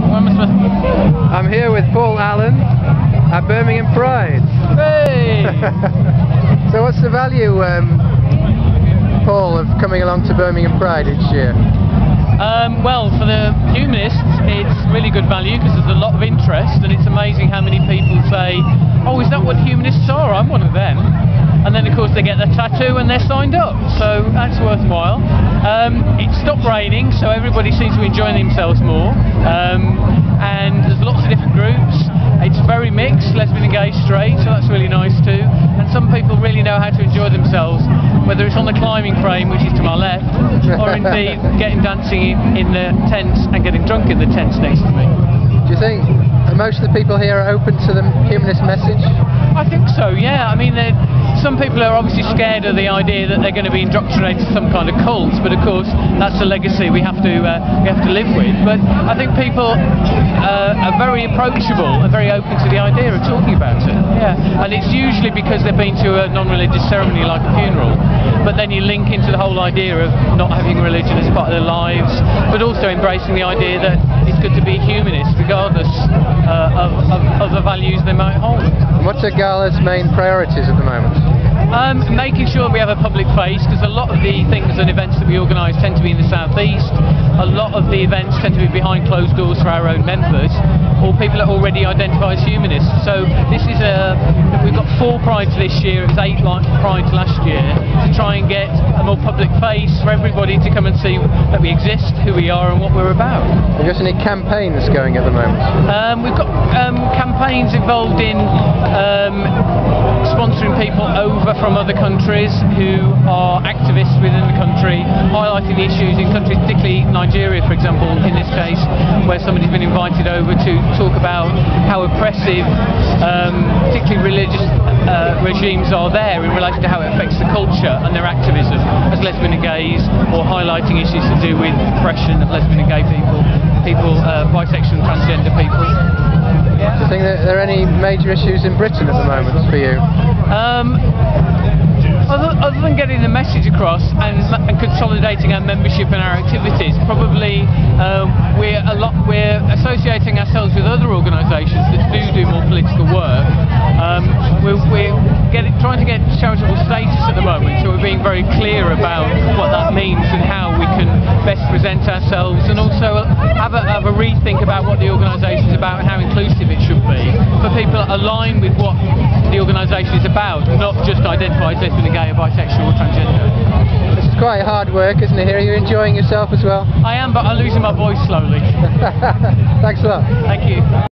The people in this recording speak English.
I'm here with Paul Allen at Birmingham Pride. Hey! So what's the value, Paul, of coming along to Birmingham Pride each year? Well, for the humanists, it's really good value because there's a lot of interest, and it's amazing how many people say, "Oh, is that what humanists are? I'm one of them." And then, of course, they get their tattoo and they're signed up, so that's worthwhile. It stopped raining, so everybody seems to be enjoying themselves more. And there's lots of different groups. It's very mixed, lesbian and gay, straight, so that's really nice too. And some people really know how to enjoy themselves, whether it's on the climbing frame, which is to my left, or indeed getting dancing in the tents and getting drunk in the tents next to me. Do you think most of the people here are open to the humanist message? I think so, yeah. I mean, some people are obviously scared of the idea that they're going to be indoctrinated to some kind of cult, but of course that's a legacy we have to live with. But I think people are very approachable and very open to the idea of talking about it. Yeah, and it's usually because they've been to a non-religious ceremony like a funeral, but then you link into the whole idea of not having religion as part of their lives, but also embracing the idea that it's good to be humanist regardless of the values they might hold. What's GALHA's main priorities at the moment? Making sure we have a public face, because a lot of the things and events that we organise tend to be in the southeast. A lot of the events tend to be behind closed doors for our own members, or people that already identify as humanists. So this is we've got 4 prides this year. It was 8 prides last year, to try and get a more public face for everybody to come and see that we exist, who we are, and what we're about. Have you got any campaigns going at the moment? We've got campaigns involved in sponsoring people over from other countries who are activists within the country, highlighting the issues in countries, particularly Nigeria, for example, in this case, where somebody's been invited over to talk about how oppressive, particularly religious regimes are there in relation to how it affects the culture and their activism as lesbian and gays, or highlighting issues to do with oppression of lesbian and gay people, bisexual and transgender people. Yeah. Do you think that there are any major issues in Britain at the moment for you? Other than getting the message across and consolidating our membership and our activities, probably we're associating ourselves with other organisations that do more political work. We're trying to get charitable status at the moment, so we're being very clear about what that means and how we can best present ourselves, and also have a rethink about what the organisation is about and how inclusive it should be for people aligned with what the organisation is about, not just identify as lesbian, gay, or bisexual, or transgender. This is quite hard work, isn't it? Here, are you enjoying yourself as well? I am, but I'm losing my voice slowly. Thanks a lot. Thank you.